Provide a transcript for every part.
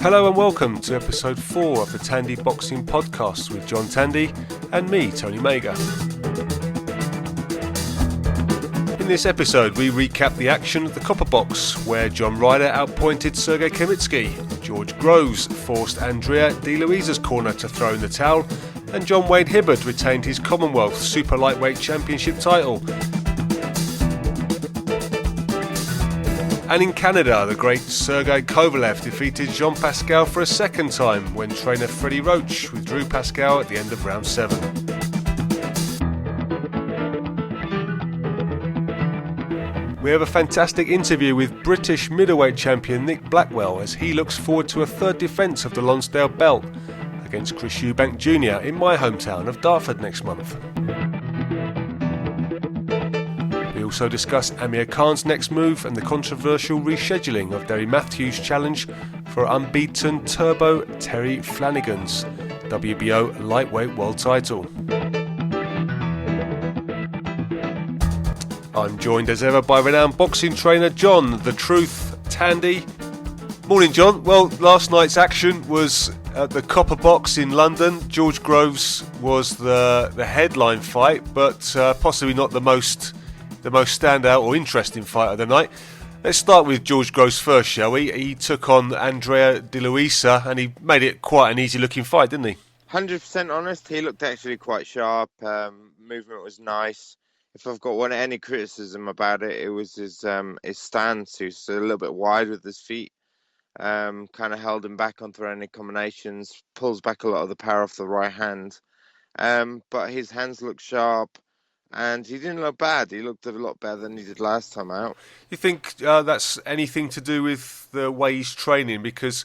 Hello and welcome to episode 4 of the Tandy Boxing Podcast with John Tandy and me, Tony Mayger. In this episode we recap the action at the Copper Box, where John Ryder outpointed Sergei Kamitsky, George Groves forced Andrea De Luisa's corner to throw in the towel, and John Wayne Hibbard retained his Commonwealth Super Lightweight Championship title. And in Canada, the great Sergei Kovalev defeated Jean Pascal for a second time when trainer Freddie Roach withdrew Pascal at the end of round 7. We have a fantastic interview with British middleweight champion Nick Blackwell as he looks forward to a third defence of the Lonsdale belt against Chris Eubank Jr. in my hometown of Dartford next month. We also discuss Amir Khan's next move and the controversial rescheduling of Derry Matthews' challenge for unbeaten Turbo Terry Flanagan's WBO lightweight world title. I'm joined as ever by renowned boxing trainer John The Truth Tandy. Morning, John. Well, last night's action was at the Copper Box in London. George Groves was the headline fight, but possibly not the most standout or interesting fight of the night. Let's start with George Groves first, shall we? He took on Andrea De Luisa and he made it quite an easy looking fight, didn't he? 100% honest, he looked actually quite sharp. Movement was nice. If I've got any criticism about it, it was his stance. He was a little bit wide with his feet. Kind of held him back on throwing any combinations. Pulls back a lot of the power off the right hand. But his hands looked sharp. And he didn't look bad. He looked a lot better than he did last time out. You think that's anything to do with the way he's training? Because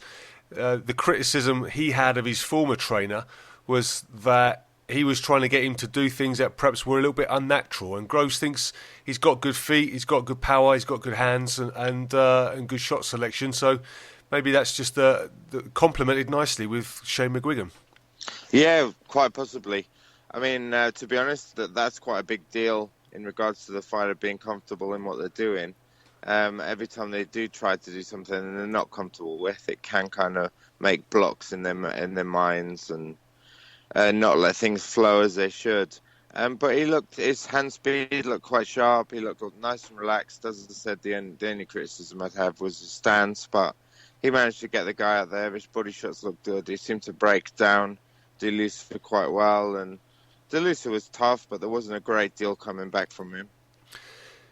the criticism he had of his former trainer was that he was trying to get him to do things that perhaps were a little bit unnatural. And Groves thinks he's got good feet, he's got good power, he's got good hands and good shot selection. So maybe that's just complemented nicely with Shane McGuigan. Yeah, quite possibly. I mean, to be honest, that's quite a big deal in regards to the fighter being comfortable in what they're doing. Every time they do try to do something and they're not comfortable with, it can kind of make blocks in their minds and not let things flow as they should. But his hand speed looked quite sharp. He looked nice and relaxed. As I said, the only criticism I'd have was his stance, but he managed to get the guy out there. His body shots looked good. He seemed to break down De Luisa quite well, and De Luisa was tough, but there wasn't a great deal coming back from him.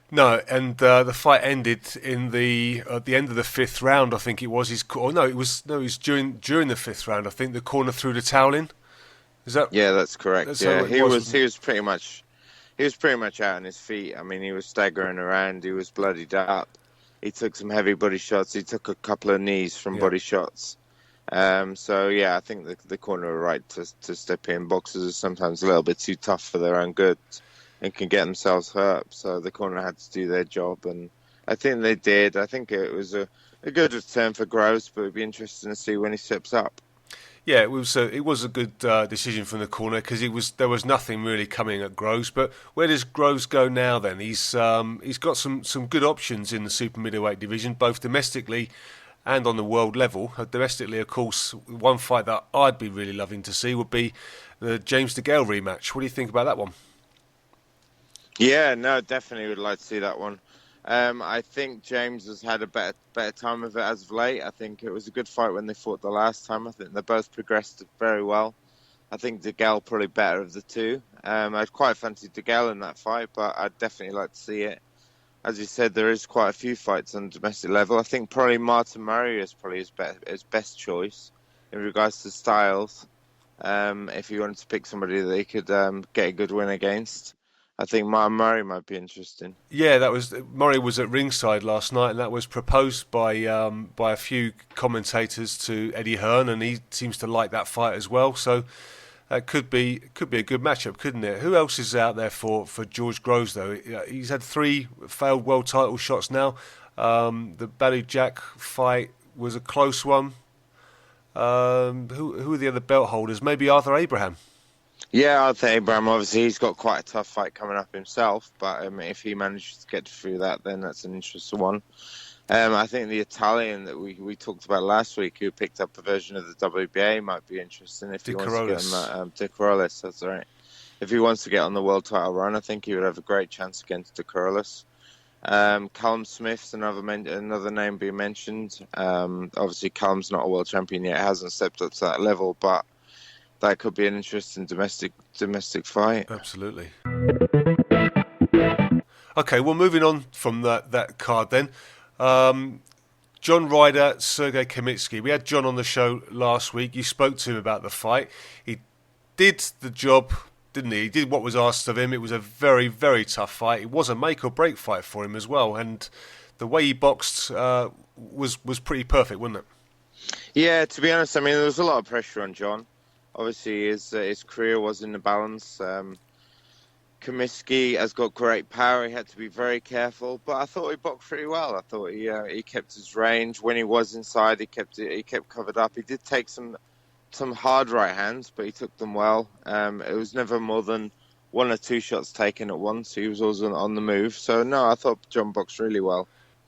No, and the fight ended at the end of the 5th round. I think it was it was during the 5th round. I think the corner threw the towel in. Is that? Yeah, that's correct. He was pretty much out on his feet. I mean, he was staggering around. He was bloodied up. He took some heavy body shots. He took a couple of knees from body shots. I think the corner were right to step in. Boxers are sometimes a little bit too tough for their own good and can get themselves hurt. So the corner had to do their job, and I think they did. I think it was a good return for Groves, but it'd be interesting to see when he steps up. Yeah, it was a good decision from the corner because there was nothing really coming at Groves. But where does Groves go now? Then he's got some good options in the super middleweight division, both domestically and on the world level. Domestically, of course, one fight that I'd be really loving to see would be the James DeGale rematch. What do you think about that one? Yeah, no, definitely would like to see that one. I think James has had a better time of it as of late. I think it was a good fight when they fought the last time. I think they both progressed very well. I think DeGale probably better of the two. I'd quite fancy DeGale in that fight, but I'd definitely like to see it. As you said, there is quite a few fights on domestic level. I think probably Martin Murray is probably his best choice in regards to styles. If you wanted to pick somebody that he could get a good win against, I think Martin Murray might be interesting. Yeah, Murray was at ringside last night, and that was proposed by a few commentators to Eddie Hearn, and he seems to like that fight as well. So that could be a good matchup, couldn't it? Who else is out there for George Groves, though? He's had 3 failed world title shots now. The Badu Jack fight was a close one. Who are the other belt holders? Maybe Arthur Abraham. Yeah, I'd say Abraham. Obviously, he's got quite a tough fight coming up himself, but if he manages to get through that, then that's an interesting one. I think the Italian that we talked about last week, who picked up a version of the WBA, might be interesting if De he wants to get on Corollis. that. De Corollis, that's right. If he wants to get on the world title run, I think he would have a great chance against De Corollis. Callum Smith's another name being mentioned. Obviously, Callum's not a world champion yet; hasn't stepped up to that level, but that could be an interesting domestic fight. Absolutely. Okay, well, moving on from that card then. John Ryder, Sergey Kamitsky. We had John on the show last week. You spoke to him about the fight. He did the job, didn't he? He did what was asked of him. It was a very, very tough fight. It was a make or break fight for him as well. And the way he boxed was pretty perfect, wasn't it? Yeah, to be honest, I mean there was a lot of pressure on John. Obviously, his career was in the balance. Comiskey has got great power. He had to be very careful, but I thought he boxed pretty well. I thought he kept his range when he was inside. He kept covered up. He did take some hard right hands, but he took them well. It was never more than one or two shots taken at once. He was always on the move. So no, I thought John boxed really well.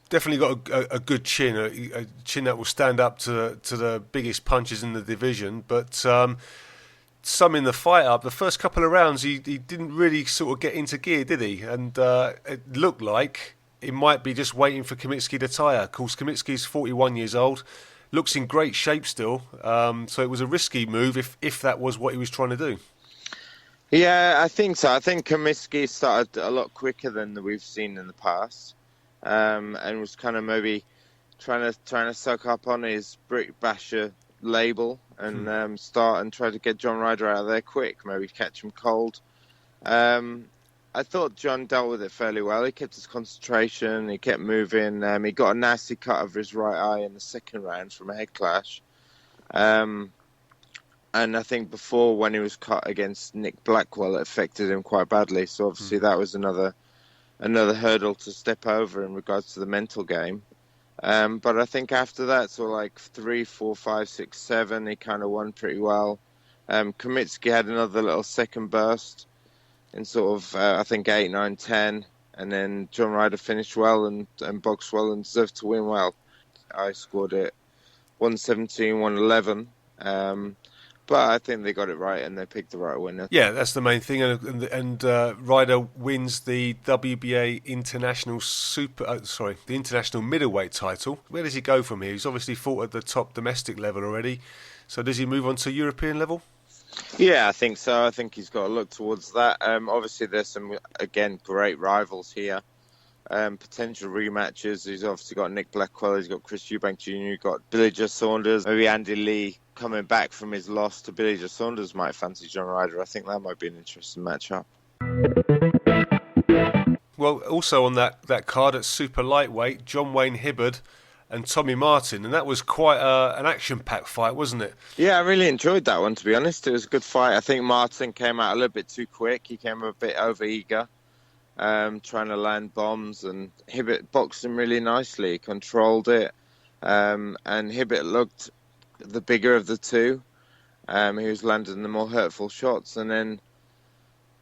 Definitely got a good chin, a chin that will stand up to the biggest punches in the division, but. Summing the fight up, the first couple of rounds he didn't really sort of get into gear, did he? And it looked like he might be just waiting for Kamitsky to tire. Of course, Kamitsky's 41 years old, looks in great shape still, so it was a risky move if that was what he was trying to do. Yeah, I think so. I think Comiskey started a lot quicker than we've seen in the past, and was kind of maybe trying to suck up on his Brick Basher label and start and try to get John Ryder out of there quick, maybe catch him cold. I thought John dealt with it fairly well. He kept his concentration, he kept moving. He got a nasty cut over his right eye in the second round from a head clash. And I think before, when he was cut against Nick Blackwell, it affected him quite badly. So obviously that was another hurdle to step over in regards to the mental game. But I think after that, so like 3, 4, 5, 6, 7, he kind of won pretty well. Kamitsky had another little second burst in sort of, I think, 8, 9, 10. And then John Ryder finished well and boxed well and deserved to win well. I scored it 117, 111. But I think they got it right and they picked the right winner. Yeah, that's the main thing. And Ryder wins the WBA the international middleweight title. Where does he go from here? He's obviously fought at the top domestic level already. So does he move on to European level? Yeah, I think so. I think he's got to look towards that. Obviously, there's some, again, great rivals here. Potential rematches. He's obviously got Nick Blackwell, he's got Chris Eubank Jr., he's got Billy Joe Saunders, maybe Andy Lee coming back from his loss to Billy Joe Saunders might fancy John Ryder. I think that might be an interesting matchup. Well, also on that card at super lightweight, John Wayne Hibbard and Tommy Martin, and that was quite an action-packed fight, wasn't it? Yeah, I really enjoyed that one, to be honest. It was a good fight. I think Martin came out a little bit too quick. He came a bit over-eager. Trying to land bombs, and Hibbert boxed him really nicely, controlled it, and Hibbert looked the bigger of the two. He was landing the more hurtful shots, and then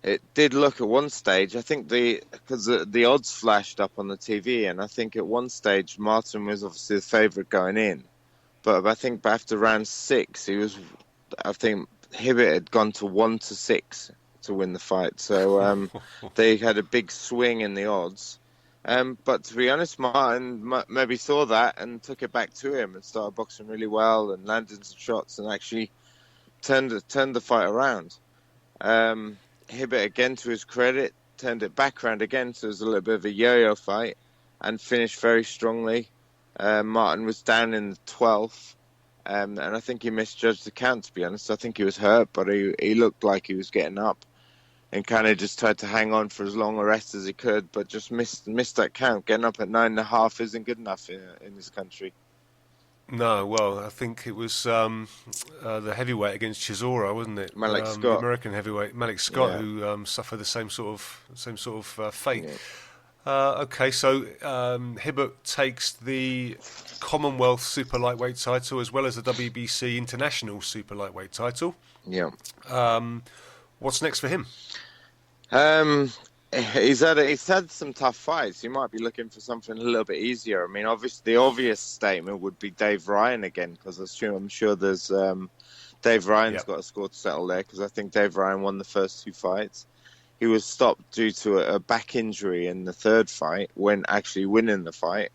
it did look at one stage, I think because the odds flashed up on the TV, and I think at one stage Martin was obviously the favourite going in, but I think after round 6, I think Hibbert had gone to 1-6 to win the fight, so they had a big swing in the odds. But to be honest, Martin maybe saw that and took it back to him and started boxing really well and landing some shots and actually turned the fight around. Hibbert, again, to his credit, turned it back around again, so it was a little bit of a yo-yo fight and finished very strongly. Martin was down in the 12th, and I think he misjudged the count, to be honest. I think he was hurt, but he looked like he was getting up and kind of just tried to hang on for as long a rest as he could, but just missed that count. Getting up at 9.5 isn't good enough in this country. No, well, I think it was the heavyweight against Chisora, wasn't it? Malik Scott, the American heavyweight, Malik Scott, yeah, who suffered the same sort of fate. Yeah. Okay, so Hibbert takes the Commonwealth Super Lightweight title as well as the WBC International Super Lightweight title. Yeah. What's next for him? He's had some tough fights. He might be looking for something a little bit easier. I mean, obviously, the obvious statement would be Dave Ryan again, because I'm sure there's Dave Ryan's got a score to settle there, because I think Dave Ryan won the first 2 fights. He was stopped due to a back injury in the 3rd fight when actually winning the fight.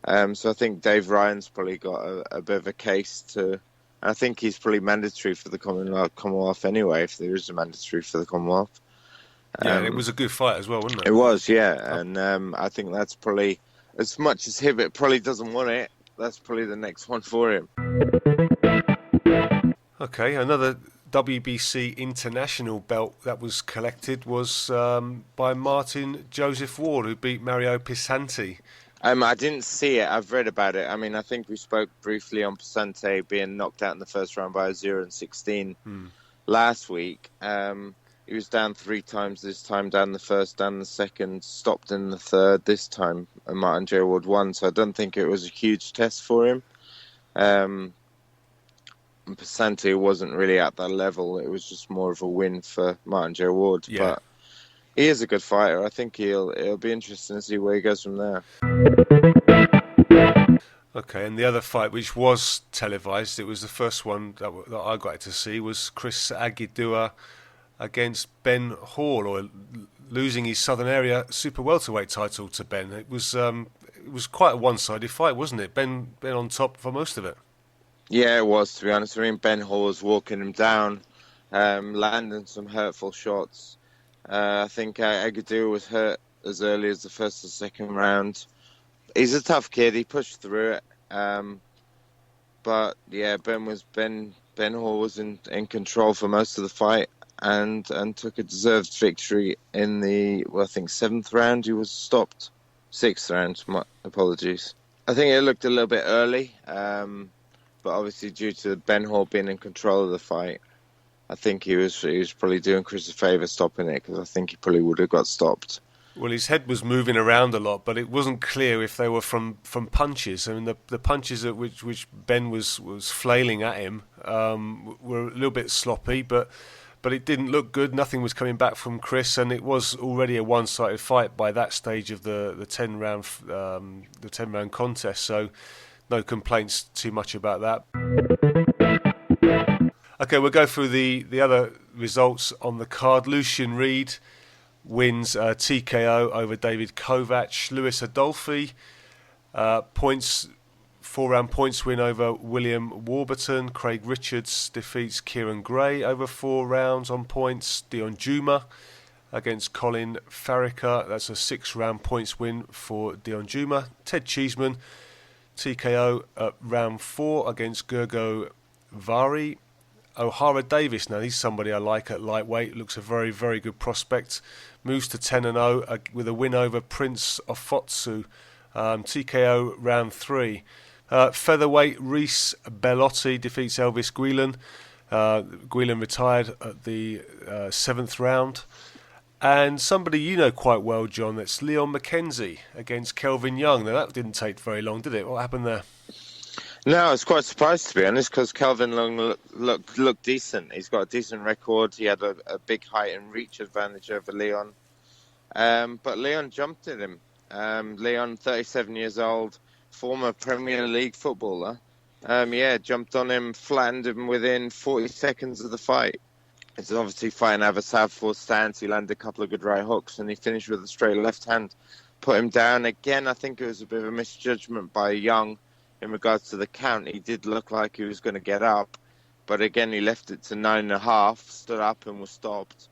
So I think Dave Ryan's probably got a bit of a case to. I think he's probably mandatory for the Commonwealth anyway, if there is a mandatory for the Commonwealth. Yeah, it was a good fight as well, wasn't it? It was, yeah. And I think that's probably, as much as Hibbett probably doesn't want it, that's probably the next one for him. Okay, another WBC international belt that was collected was by Martin Joseph Ward, who beat Mario Pisanti. I didn't see it. I've read about it. I mean, I think we spoke briefly on Pisante being knocked out in the first round by a 0-16 last week. He was down 3 times this time, down the first, down the second, stopped in the third this time, and Martin J. Ward won, so I don't think it was a huge test for him. And Pisante wasn't really at that level. It was just more of a win for Martin J. Ward. Yeah. But he is a good fighter. I think it'll be interesting to see where he goes from there. Okay, and the other fight, which was televised, it was the first one that I got to see, was Chris Agidua against Ben Hall, or losing his Southern Area super welterweight title to Ben. It was quite a one-sided fight, wasn't it? Ben on top for most of it. Yeah, it was, to be honest. I mean, Ben Hall was walking him down, landing some hurtful shots. I think Agidua was hurt as early as the first or second round. He's a tough kid. He pushed through it. But yeah, Ben Hall was in control for most of the fight. And took a deserved victory in the, I think, 7th round. He was stopped. 6th round, my apologies. I think it looked a little bit early, but obviously due to Ben Hall being in control of the fight, I think he was probably doing Chris a favour stopping it, because I think he probably would have got stopped. Well, his head was moving around a lot, but it wasn't clear if they were from punches. I mean, the punches at which Ben was flailing at him were a little bit sloppy, but it didn't look good. Nothing was coming back from Chris, and it was already a one-sided fight by that stage of the 10-round contest. So, no complaints too much about that. Okay, we'll go through the other results on the card. Lucian Reed wins TKO over David Kovac. Lewis Adolphi points. 4-round points win over William Warburton. Craig Richards defeats Kieran Gray over 4 rounds on points. Dion Juma against Colin Farricker. That's a 6-round points win for Dion Juma. Ted Cheeseman, TKO at round 4 against Gergo Vari. O'Hara Davis, now he's somebody I like at lightweight. Looks a very, very good prospect. Moves to 10-0 with a win over Prince Ofotsu. TKO round 3. Featherweight, Reese Bellotti defeats Elvis Guilan. Guilan retired at the 7th round. And somebody you know quite well, John, that's Leon McKenzie against Kelvin Young. Now, that didn't take very long, did it? What happened there? No, I was quite surprised, to be honest, because Kelvin Young looked decent. He's got a decent record. He had a big height and reach advantage over Leon. But Leon jumped at him. Leon, 37 years old, former Premier League footballer, jumped on him, flattened him within 40 seconds of the fight. He's obviously fighting out of a southpaw stance. He landed a couple of good right hooks, and he finished with a straight left hand, put him down. Again, I think it was a bit of a misjudgment by Young in regards to the count. He did look like he was going to get up, but again, he left it to 9.5, stood up and was stopped.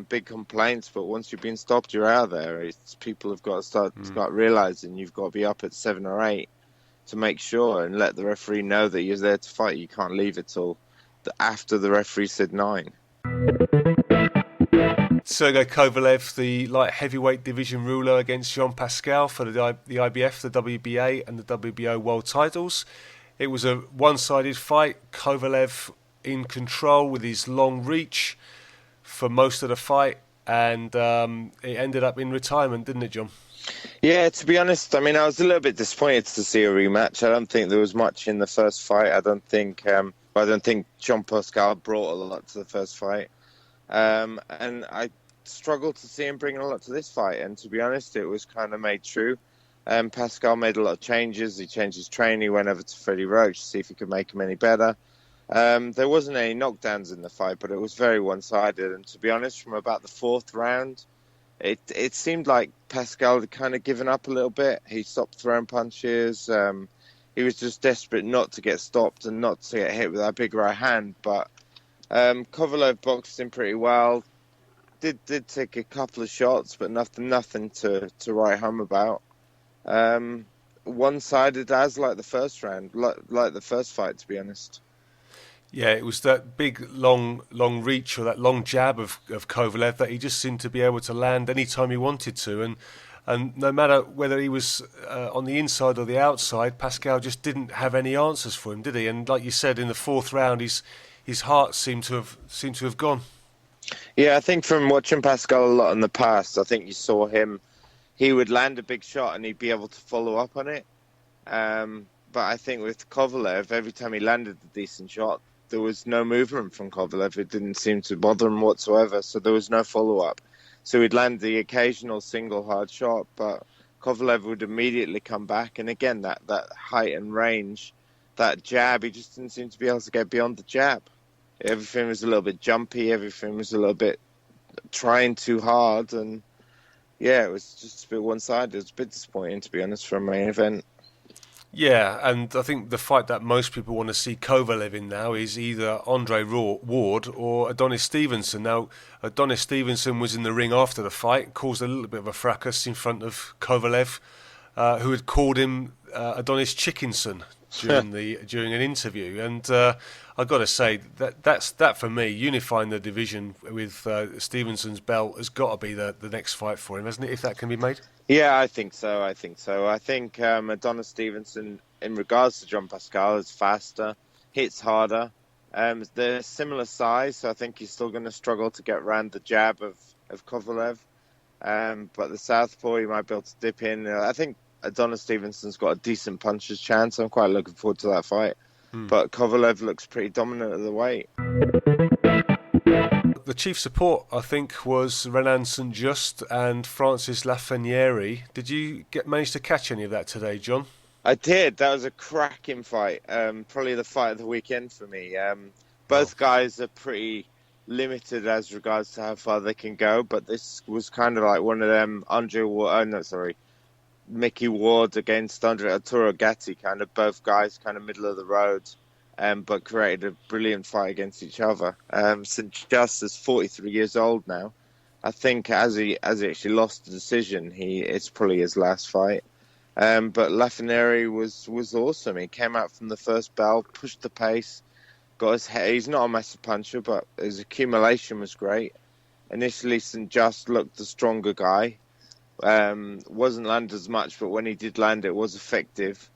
Big complaints, but once you've been stopped, you're out there. People have got to start realising you've got to be up at 7 or 8 to make sure and let the referee know that you're there to fight. You can't leave it till after the referee said 9. Sergey Kovalev, the light heavyweight division ruler, against Jean Pascal for the IBF, the WBA and the WBO world titles. It was a one-sided fight. Kovalev in control with his long reach for most of the fight, and it ended up in retirement, didn't it, John? Yeah, to be honest, I mean, I was a little bit disappointed to see a rematch. I don't think there was much in the first fight. I don't think Jean Pascal brought a lot to the first fight. And I struggled to see him bringing a lot to this fight. And to be honest, it was kind of made true. Pascal made a lot of changes. He changed his training. He went over to Freddie Roach to see if he could make him any better. There wasn't any knockdowns in the fight, but it was very one-sided. And to be honest, from about the fourth round, it seemed like Pascal had kind of given up a little bit. He stopped throwing punches. He was just desperate not to get stopped and not to get hit with that big right hand. But Kovalev boxed him pretty well. Did take a couple of shots, but nothing to write home about. One-sided as like the first round, like the first fight, to be honest. Yeah, it was that big, long reach or that long jab of Kovalev that he just seemed to be able to land any time he wanted to, and no matter whether he was on the inside or the outside, Pascal just didn't have any answers for him, did he? And like you said, in the fourth round, his heart seemed to have gone. Yeah, I think from watching Pascal a lot in the past, I think you saw him. He would land a big shot and he'd be able to follow up on it. But I think with Kovalev, every time he landed a decent shot, there was no movement from Kovalev. It didn't seem to bother him whatsoever, so there was no follow-up. So he'd land the occasional single hard shot, but Kovalev would immediately come back. And again, that height and range, that jab, he just didn't seem to be able to get beyond the jab. Everything was a little bit jumpy. Everything was a little bit trying too hard. And yeah, it was just a bit one-sided. It was a bit disappointing, to be honest, for a main event. Yeah, and I think the fight that most people want to see Kovalev in now is either Andre Ward or Adonis Stevenson. Now, Adonis Stevenson was in the ring after the fight, caused a little bit of a fracas in front of Kovalev, who had called him Adonis Chickinson during an interview. And I've got to say that for me, unifying the division with Stevenson's belt has got to be the next fight for him, hasn't it? If that can be made. Yeah, I think so. I think Adonis Stevenson, in regards to John Pascal, is faster, hits harder. They're similar size, so I think he's still going to struggle to get around the jab of Kovalev. But the southpaw, he might be able to dip in. I think Adonis Stevenson's got a decent puncher's chance. I'm quite looking forward to that fight. But Kovalev looks pretty dominant at the weight. The chief support, I think, was Renan St. Just and Francis Lafreniere. Did you manage to catch any of that today, John? I did. That was a cracking fight. Probably the fight of the weekend for me. Both guys are pretty limited as regards to how far they can go, but this was kind of like one of them Mickey Ward against Arturo Gatti, kind of both guys kind of middle of the road. But created a brilliant fight against each other. St. Just is 43 years old now. I think as he actually lost the decision, it's probably his last fight. But Lafreniere was awesome. He came out from the first bell, pushed the pace, got his head. He's not a massive puncher, but his accumulation was great. Initially, St. Just looked the stronger guy. Wasn't landed as much, but when he did land, it was effective.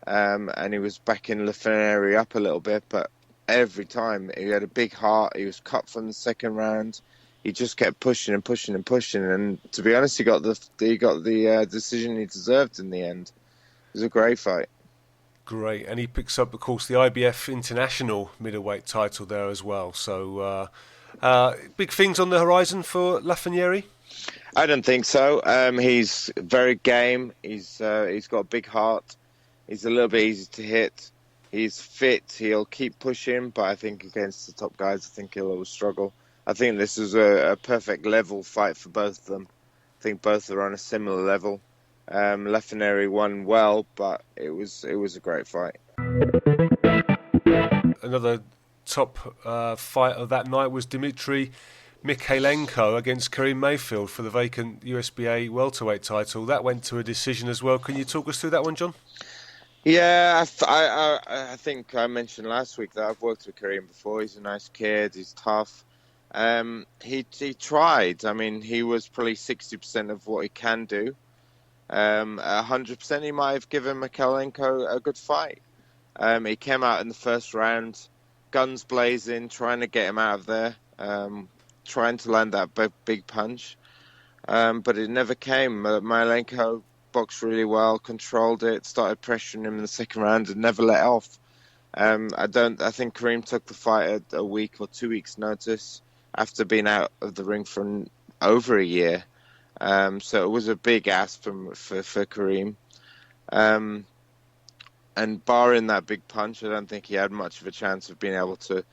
And he was backing Lafreniere up a little bit, but every time he had a big heart. He was cut from the second round. He just kept pushing and pushing and pushing, and to be honest, he got the decision he deserved in the end. It was a great fight. Great, and he picks up, of course, the IBF International middleweight title there as well. So, big things on the horizon for Lafreniere? I don't think so. He's very game. He's got a big heart. He's a little bit easy to hit. He's fit. He'll keep pushing, but I think against the top guys, I think he'll always struggle. I think this is a perfect level fight for both of them. I think both are on a similar level. Lafreniere won well, but it was a great fight. Another top fight of that night was Dmitry Mikhailenko against Karim Mayfield for the vacant USBA welterweight title. That went to a decision as well. Can you talk us through that one, John? Yeah, I think I mentioned last week that I've worked with Karim before. He's a nice kid. He's tough. He tried. I mean, he was probably 60% of what he can do. 100% he might have given Mikhailenko a good fight. He came out in the first round, guns blazing, trying to get him out of there, trying to land that big punch. But it never came. Mikhailenko boxed really well, controlled it, started pressuring him in the second round and never let off. I think Karim took the fight at a week or 2 weeks' notice. after being out of the ring for over a year. So it was a big ask for Kareem. And barring that big punch, I don't think he had much of a chance of being able to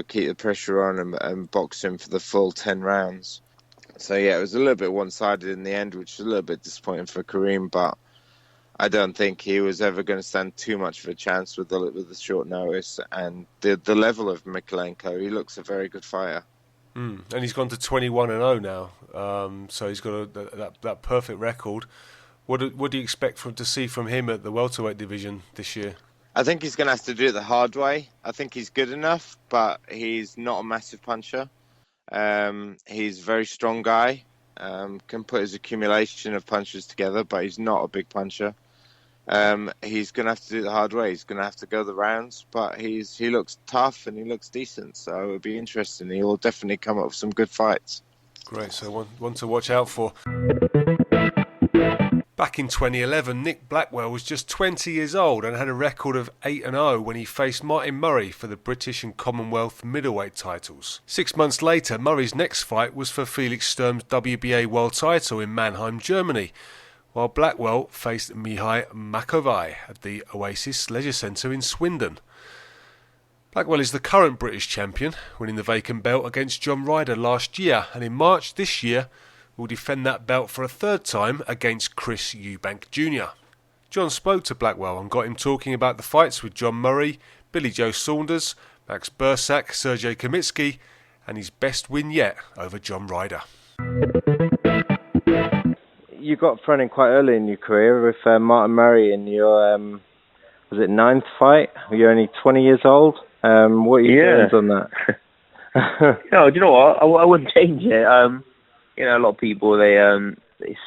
keep the pressure on and box him for the full 10 rounds. So yeah, it was a little bit one-sided in the end, which is a little bit disappointing for Kareem, but I don't think he was ever going to stand too much of a chance with the short notice and the level of Mikalenko. He looks a very good fighter. And he's gone to 21-0 now, so he's got that perfect record. What do you expect to see from him at the welterweight division this year? I think he's going to have to do it the hard way. I think he's good enough, but he's not a massive puncher. He's a very strong guy, can put his accumulation of punches together, but he's not a big puncher. He's going to have to do it the hard way. He's going to have to go the rounds, but he looks tough and he looks decent, so it'll be interesting. He will definitely come up with some good fights. Great, so one to watch out for. Back in 2011, Nick Blackwell was just 20 years old and had a record of 8-0 when he faced Martin Murray for the British and Commonwealth middleweight titles. 6 months later, Murray's next fight was for Felix Sturm's WBA world title in Mannheim, Germany, while Blackwell faced Mihai Makovai at the Oasis Leisure Centre in Swindon. Blackwell is the current British champion, winning the vacant belt against John Ryder last year, and in March this year will defend that belt for a third time against Chris Eubank Jr. John spoke to Blackwell and got him talking about the fights with John Murray, Billy Joe Saunders, Max Bursak, Sergey Kamitsky, and his best win yet over John Ryder. You got thrown in quite early in your career with Martin Murray in your, was it 9th fight? You're only 20 years old. What are your feelings on that? No, do you know what? I wouldn't change it. You know, a lot of people, they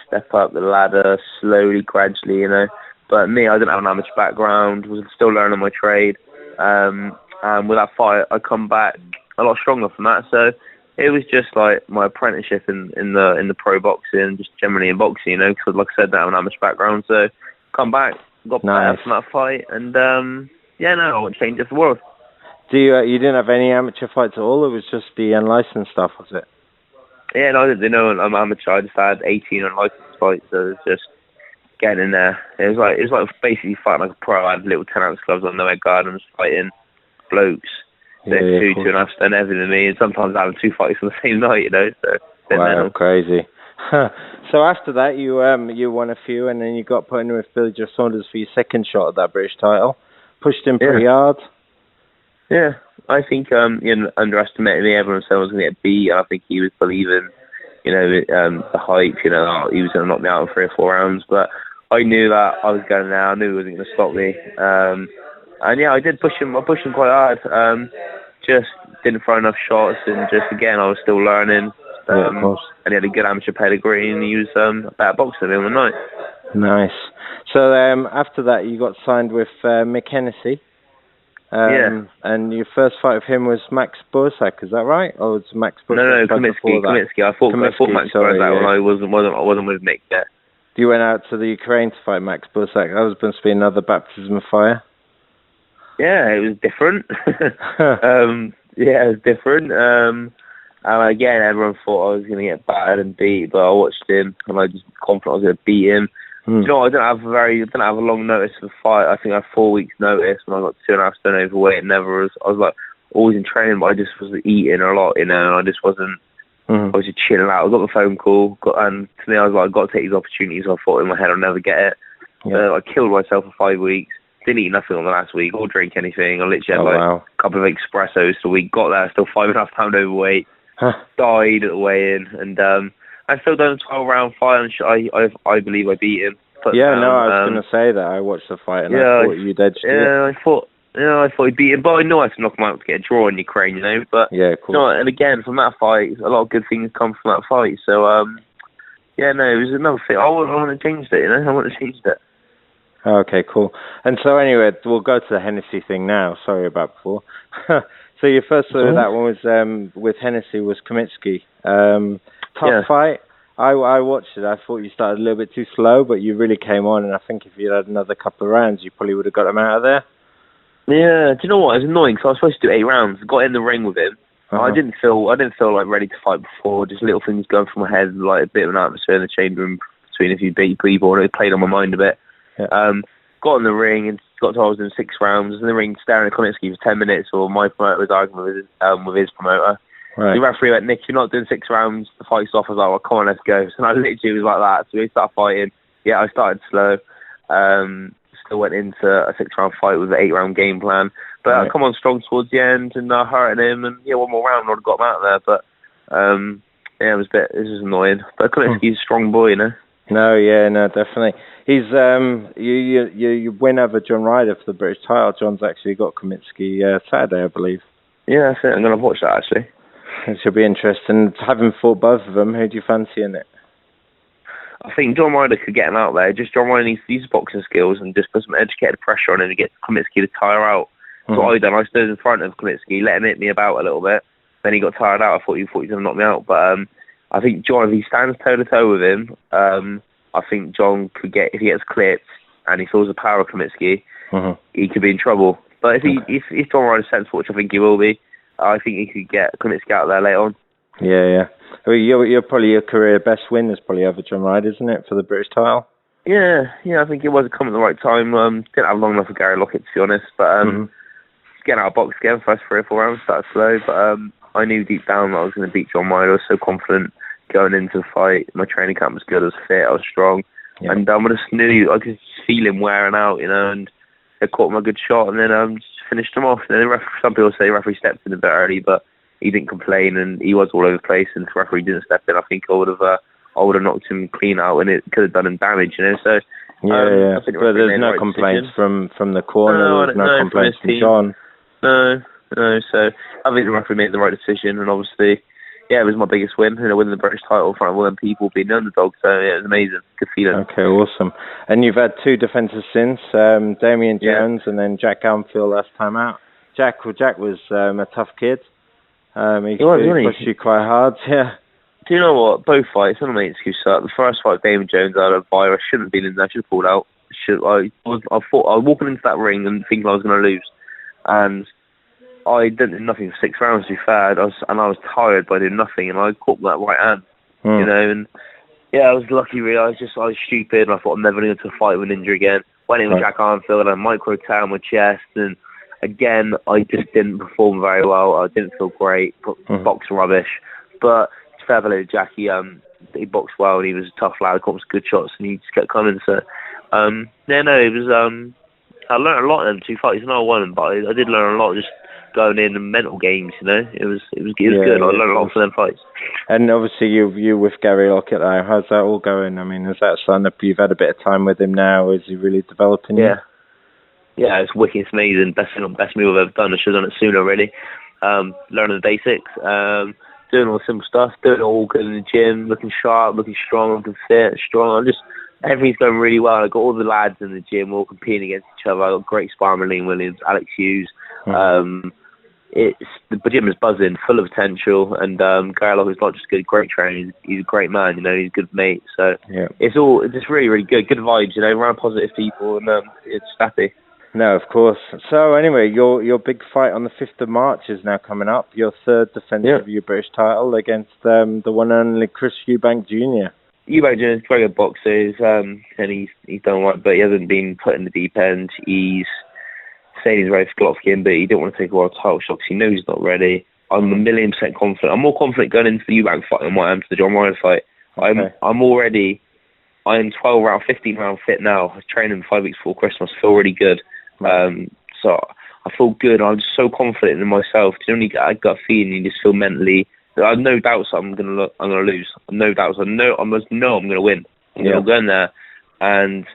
step up the ladder slowly, gradually, you know. But me, I didn't have an amateur background, was still learning my trade. And with that fight, I come back a lot stronger from that. So it was just like my apprenticeship in the pro boxing, just generally in boxing, you know, because like I said, I didn't have an amateur background. So come back, got better from that fight. And no, I wouldn't change it for the world. You didn't have any amateur fights at all? It was just the unlicensed stuff, was it? Yeah, no, I didn't know I'm amateur. I just had 18 unlicensed fights, so it was just getting in there. It was like basically fighting like a pro. I had little 10-ounce gloves on, no head guard, and was fighting blokes. They're 2.5 stone heavier than me, and sometimes having 2 fights on the same night, you know. So wow, crazy. So after that, you won a few, and then you got put in with Billy Joe Saunders for your second shot at that British title. Pushed him pretty hard. Yeah, I think you underestimated me. Everyone said I was going to get beat. I think he was believing, you know, the hype. You know, he was going to knock me out in 3 or 4 rounds. But I knew that I was going there. I knew he wasn't going to stop me. And yeah, I did push him. I pushed him quite hard. Just didn't throw enough shots, and just again, I was still learning. And he had a good amateur pedigree, and he was a better boxer than the night. Nice. So after that, you got signed with Mick Hennessy. And your first fight with him was Max Bursak, is that right? Or was Max Bursak? No, Kamitsky. I fought Max Bursak when I wasn't with Mick yet. You went out to the Ukraine to fight Max Bursak. That was supposed to be another baptism of fire. Yeah, it was different. It was different. And again, everyone thought I was going to get battered and beat, but I watched him and I just confident I was going to beat him. You know, I didn't have a long notice for the fight. I think I had 4 weeks notice when I got 2.5 stone overweight. I was like always in training, but I just was eating a lot, you know, and I just wasn't. I was just chilling out. I got the phone call, and to me, I was like, I've got to take these opportunities. I thought in my head I'll never get it. I killed myself for 5 weeks. Didn't eat nothing on the last week or drink anything. I literally had a couple of espressos a week. Got there, still 5.5 pound overweight. Died at the weigh-in, and I still done a 12-round fight, and I believe I beat him. But, I was going to say that. I watched the fight, and I thought you did. I thought I beat him, but I know I had to knock him out to get a draw in Ukraine, you know. But no, and again, from that fight, a lot of good things come from that fight. So it was another thing. I wouldn't have changed it, you know. I wouldn't have changed it. Okay, cool. And so anyway, we'll go to the Hennessy thing now. Sorry about before. So your first that one was with Hennessy was Kamitsky. Tough fight. I watched it. I thought you started a little bit too slow, but you really came on, and I think if you had another couple of rounds, you probably would have got him out of there. Yeah, do you know what? It was annoying, because I was supposed to do 8 rounds. Got in the ring with him, I didn't feel like ready to fight before. Just little things going through my head, like a bit of an atmosphere in the change room between a few people, and it played on my mind a bit. Yeah. Got in the ring and got told I was doing 6 rounds. In the ring, staring at Konietzki for 10 minutes, or my promoter was arguing with his promoter. Right. The referee went, "Nick, you're not doing 6 rounds. The fight's off." I was like, "Well, come on, let's go." So I literally was like that. So we started fighting. Yeah, I started slow. Still went into a 6-round fight with an 8-round game plan. But I come on strong towards the end and hurting him. And yeah, one more round, I would have got him out of there. But yeah, it was annoying. But Konietzki's a strong boy, you know. No, definitely. He's you win over John Ryder for the British title. John's actually got Konietzki Saturday, I believe. Yeah, that's it. I'm going to watch that actually. It should be interesting. Having fought both of them, who do you fancy in it? I think John Ryder could get him out there. Just John Ryder needs to use his boxing skills and just put some educated pressure on him to get Konietzki to tire out. That's what I done. I stood in front of Konietzki, let him hit me about a little bit. Then he got tired out. I thought he was going to knock me out. But I think John, if he stands toe-to-toe with him, I think John could get, if he gets clipped and he feels the power of Konietzki, he could be in trouble. But if John Ryder's sensible, which I think he will be, I think he could get Konietzki out there later on. Yeah. Well, you're probably your career best win is probably over John Ryder, isn't it, for the British title? Yeah, I think it was coming at the right time. Didn't have long enough for Gary Lockett, to be honest, but getting out of box again, first 3 or 4 rounds, started slow, but I knew deep down that I was going to beat John Ryder. I was so confident going into the fight. My training camp was good, I was fit, I was strong, and I just knew, I could feel him wearing out, you know, and I caught him a good shot, and then just finished him off. And then some people say the referee stepped in a bit early, but he didn't complain, and he was all over the place, and if the referee didn't step in, I think I would have knocked him clean out, and it could have done him damage, you know, so... I think but there's no complaints from the corner, there's no complaints from John. No, so I think the referee made the right decision, and obviously, yeah, it was my biggest win, winning the British title in front of all them people, being the underdog, so yeah, it was amazing, good feeling. Okay, awesome. And you've had 2 defences since, Damian Jones and then Jack Armfield last time out. Jack was a tough kid. He pushed you quite hard, yeah. Do you know what? Both fights, I don't make excuse for that. The first fight, Damian Jones, I had a virus, shouldn't have been in there, should have pulled out. I was walking into that ring and thinking I was going to lose. And I didn't do nothing for 6 rounds, to be fair. I was tired by doing nothing, and I caught that right hand, you know. And yeah, I was lucky, really. I was stupid, and I thought I'm never going to fight with an injury again. Went in with Jack Armfield, I had a micro tear on my chest, and again, I just didn't perform very well. I didn't feel great, boxed rubbish. But fair play to Jack, he boxed well, and he was a tough lad, got some good shots, and he just kept coming. So, it was. I learned a lot in them 2 fights. I know I won them, but I did learn a lot just going in and mental games. You know, it was good. I learned a lot from them fights. And obviously, you with Gary Lockett now. How's that all going? I mean, is that something that you've had a bit of time with him now? Is he really developing? Yeah, it's wicked. It's amazing. Best move I've ever done. I should have done it sooner, really. Learning the basics. Doing all the simple stuff, doing it all good in the gym, looking sharp, looking strong, looking fit, strong. Everything's going really well. I got all the lads in the gym all competing against each other. I got great sparring with Liam Williams, Alex Hughes. The gym is buzzing, full of potential, and Gary Lockett is not just good, great trainer. He's a great man, you know. He's a good mate. So it's just really, really good vibes, you know, around positive people, and it's happy. No, of course. So anyway, your big fight on the 5th of March is now coming up. Your 3rd defence of your British title against the one and only Chris Eubank Jr. Eubank Jr. is a very good boxer, and he's done right, but he hasn't been put in the deep end. He's saying he's ready for Golovkin, but he didn't want to take a world title shot because he knows he's not ready. I'm 1,000,000% confident. I'm more confident going into the Eubank fight than what I am to the John Ryder fight. I'm 12 round, 15 round fit now. I was training 5 weeks before Christmas. I feel really good. So I feel good. I'm just so confident in myself. You only get a gut feeling. You just feel mentally. I have no doubts I'm gonna lose. No doubts. I know I'm gonna win. I'm gonna go in there, and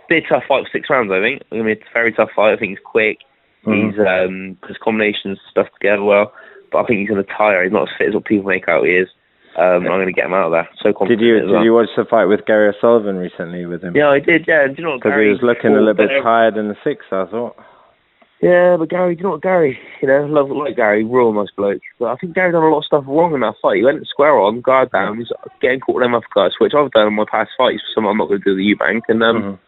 it's a tough fight for 6 rounds. I think. I mean, it's a very tough fight. I think he's quick. He's his combinations stuff together well, but I think he's gonna tire. He's not as fit as what people make out he is. I'm going to get him out of there. So confident. Did you watch the fight with Gary O'Sullivan recently with him? Yeah, I did. Yeah, do you know what, Gary? Because he was looking a little bit tired in the 6th, I thought. Yeah, but Gary, do you know what, Gary? You know, like Gary, real nice bloke. But I think Gary done a lot of stuff wrong in that fight. He went square on, guard down. He's getting caught with them uppercuts, which I've done in my past fights. So I'm not going to do the Eubank. And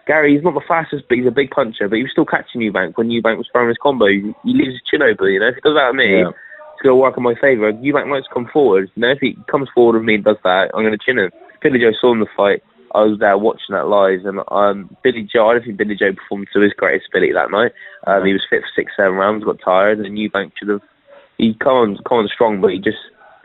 Gary, he's not the fastest, but he's a big puncher. But he was still catching Eubank when Eubank was throwing his combo. He leaves his chin open. You know, if he does that to me. Yeah. it's going to work in my favour. Eubank might come forward. You know, if he comes forward with me and does that, I'm going to chin him. Billy Joe saw him the fight. I was there watching that live, and Billy Joe, I don't think Billy Joe performed to his greatest ability that night. He was fit for 6-7 rounds, got tired, and Eubank should have. He come on strong, but he just,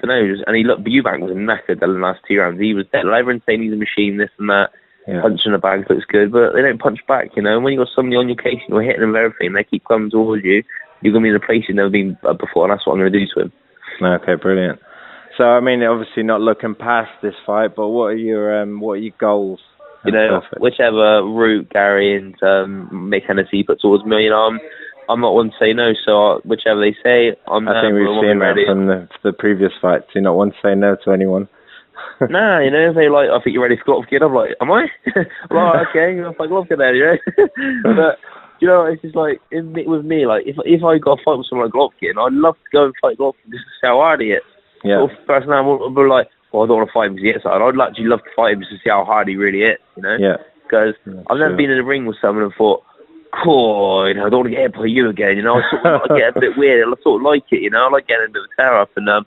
I don't know, and he looked, Eubank was knackered the last 2 rounds. He was dead. Everyone's saying he's a machine, this and that. Yeah. Punching the bag looks good, but they don't punch back, you know. And when you've got somebody on your case and you're hitting them with everything, they keep coming towards you, you're going to be in a place you've never been before, and that's what I'm going to do to him. Okay, brilliant. So, I mean, obviously not looking past this fight, but what are your goals? You know, whichever route Gary and Mick Hennessy put towards me, you know, I'm not one to say no, so whichever they say, I think we've seen that from the previous fights. You're not one to say no to anyone. Nah, you know, they like, I think you're ready for Golovkin. I'm like, am I? I'm like, okay, I'll fight Golovkin then, you know? But, you know, it's just like, with me, like, if I got a fight with someone like Golovkin, I'd love to go and fight Golovkin just to see how hard he is. Yeah. Sort of person, I'm like, well, I don't want to fight him because he hits hard. I'd actually love to fight him just to see how hard he really is, you know? Yeah. Because I've never been in a ring with someone and thought, cool, you know, I don't want to get hit by you again, you know? I sort of get a bit weird. I sort of like it, you know? I like getting a bit of a tear up, and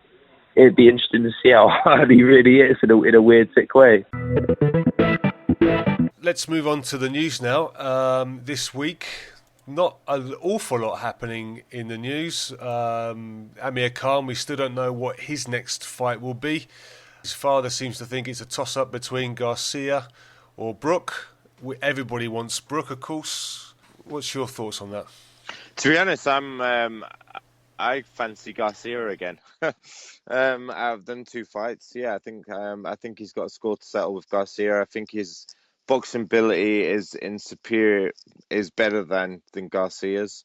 it'd be interesting to see how hard he really is in a weird, sick way. Let's move on to the news now. This week, not an awful lot happening in the news. Amir Khan, we still don't know what his next fight will be. His father seems to think it's a toss-up between Garcia or Brook. Everybody wants Brook, of course. What's your thoughts on that? To be honest, I fancy Garcia again. Out of them 2 fights, yeah, I think he's got a score to settle with Garcia. I think his boxing ability is better than Garcia's.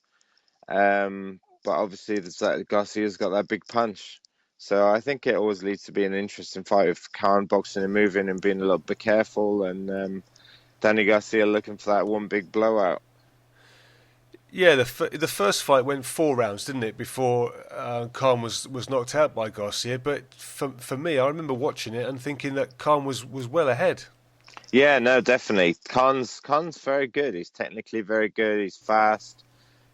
But obviously, Garcia's got that big punch. So I think it always leads to be an interesting fight with Khan boxing and moving and being a little bit careful, and Danny Garcia looking for that one big blowout. Yeah, the first fight went 4 rounds, didn't it, before Khan was knocked out by Garcia. But for me, I remember watching it and thinking that Khan was well ahead. Yeah, no, definitely. Khan's very good. He's technically very good. He's fast.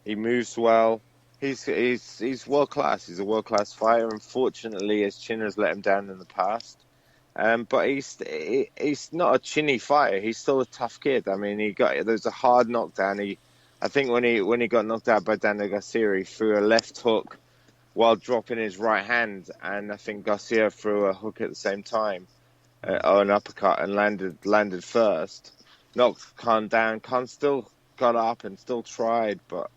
He moves well. He's world class. He's a world class fighter. Unfortunately, his chin has let him down in the past. But he's not a chinny fighter. He's still a tough kid. I mean, there's a hard knockdown. I think when he got knocked out by Danny Garcia, he threw a left hook while dropping his right hand, and I think Garcia threw a hook at the same time, or an uppercut, and landed first. Knocked Khan down. Khan still got up and still tried, but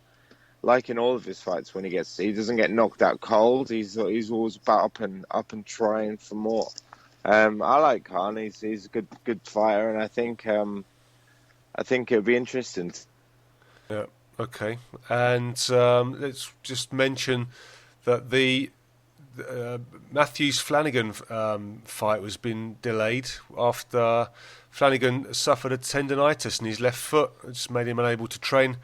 like in all of his fights, he doesn't get knocked out cold. He's always about up and trying for more. I like Khan. He's a good fighter, and I think it'll be interesting. Yeah. Okay. And let's just mention that the Matthews Flanagan fight was been delayed after Flanagan suffered a tendonitis in his left foot, which made him unable to train.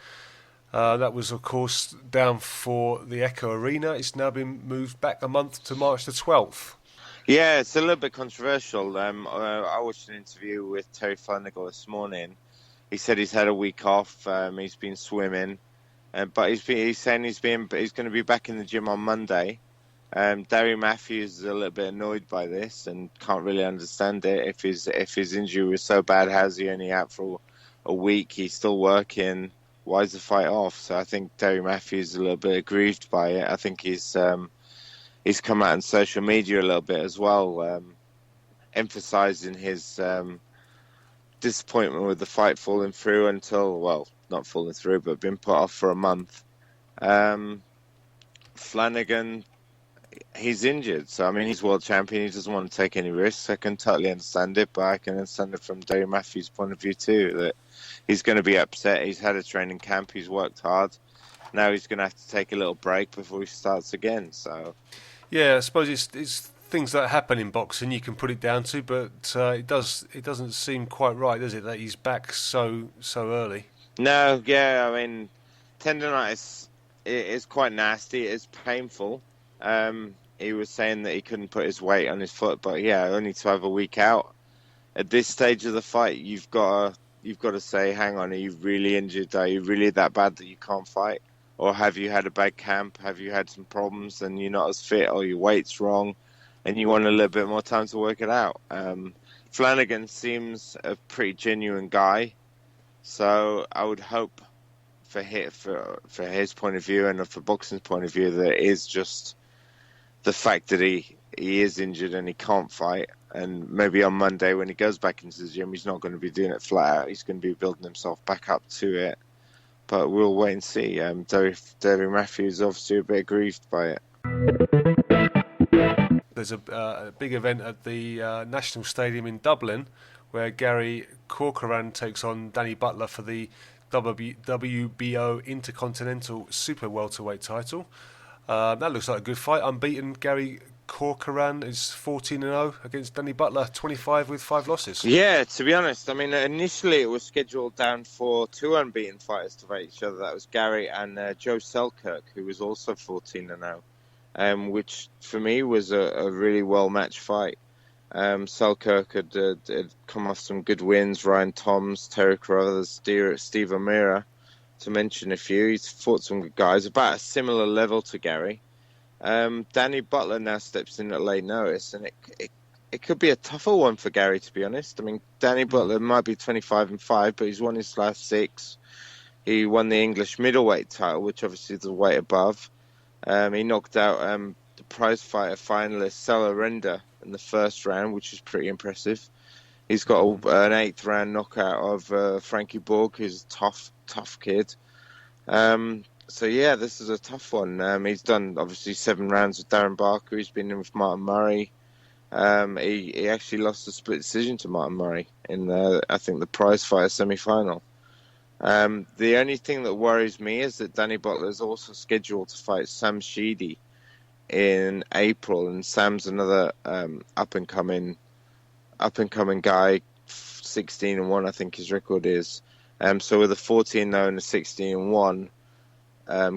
That was, of course, down for the Echo Arena. It's now been moved back a month to March the 12th. Yeah, it's a little bit controversial. I watched an interview with Terry Flanagan this morning. He said he's had a week off. He's been swimming, but he's saying he's going to be back in the gym on Monday. Darry Matthews is a little bit annoyed by this and can't really understand it. If his injury was so bad, how's he only out for a week? He's still working. Why is the fight off? So I think Darry Matthews is a little bit aggrieved by it. I think he's come out on social media a little bit as well, emphasising his disappointment with the fight falling through not falling through, but been put off for a month. Flanagan, he's injured, so I mean, he's world champion. He doesn't want to take any risks. I can totally understand it, but I can understand it from Darry Matthews' point of view too, that he's going to be upset. He's had a training camp. He's worked hard. Now he's going to have to take a little break before he starts again. So, yeah, I suppose it's things that happen in boxing you can put it down to, but it doesn't seem quite right, does it, that he's back so early? No, yeah, I mean, tendonitis is quite nasty. It's painful. He was saying that he couldn't put his weight on his foot, but yeah, only to have a week out at this stage of the fight, you've got to say, hang on, are you really injured? Are you really that bad that you can't fight? or have you had a bad camp? Have you had some problems and you're not as fit, or your weight's wrong, and you want a little bit more time to work it out? Flanagan seems a pretty genuine guy, so I would hope for his point of view and for boxing's point of view that it is just the fact that he is injured and he can't fight, and maybe on Monday when he goes back into the gym he's not going to be doing it flat out, he's going to be building himself back up to it. But we'll wait and see. Derry Matthews is obviously a bit aggrieved by it. There's a big event at the National Stadium in Dublin where Gary Corcoran takes on Danny Butler for the WBO Intercontinental Super Welterweight title. That looks like a good fight. Unbeaten Gary Corcoran is 14-0 against Danny Butler, 25 with 5 losses. Yeah, to be honest, I mean, initially it was scheduled down for 2 unbeaten fighters to fight each other. That was Gary and Joe Selkirk, who was also 14-0, which for me was a really well-matched fight. Selkirk had come off some good wins, Ryan Toms, Terry Carruthers, Steve O'Meara, to mention a few. He's fought some good guys, about a similar level to Gary. Danny Butler now steps in at late notice, and it could be a tougher one for Gary, to be honest. I mean, Danny Butler might be 25-5, but he's won his last 6. He won the English middleweight title, which obviously is the weight above. He knocked out the prize fighter finalist Sela Renda in the first round, which is pretty impressive. He's got an 8th round knockout of Frankie Borg, who's a tough kid. So yeah, this is a tough one. He's done obviously 7 rounds with Darren Barker. He's been in with Martin Murray. He actually lost a split decision to Martin Murray in I think the prize fighter semi-final. The only thing that worries me is that Danny Butler is also scheduled to fight Sam Sheedy in April, and Sam's another up and coming guy, 16-1 I think his record is. So with a 14-0 and a 16-1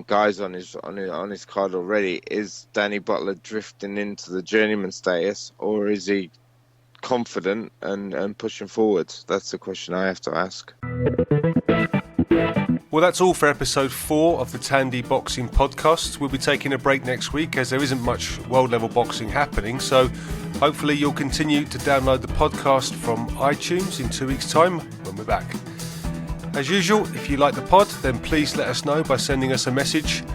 guys on his card already, is Danny Butler drifting into the journeyman status, or is he confident and pushing forward? That's the question I have to ask. Well, that's all for episode 4 of the Tandy Boxing Podcast. We'll be taking a break next week as there isn't much world-level boxing happening, so hopefully you'll continue to download the podcast from iTunes in 2 weeks' time when we're back. As usual, if you like the pod, then please let us know by sending us a message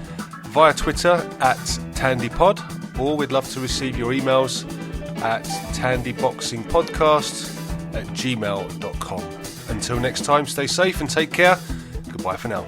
via Twitter @TandyPod, or we'd love to receive your emails at tandyboxingpodcast@gmail.com. Until next time, stay safe and take care. Goodbye for now.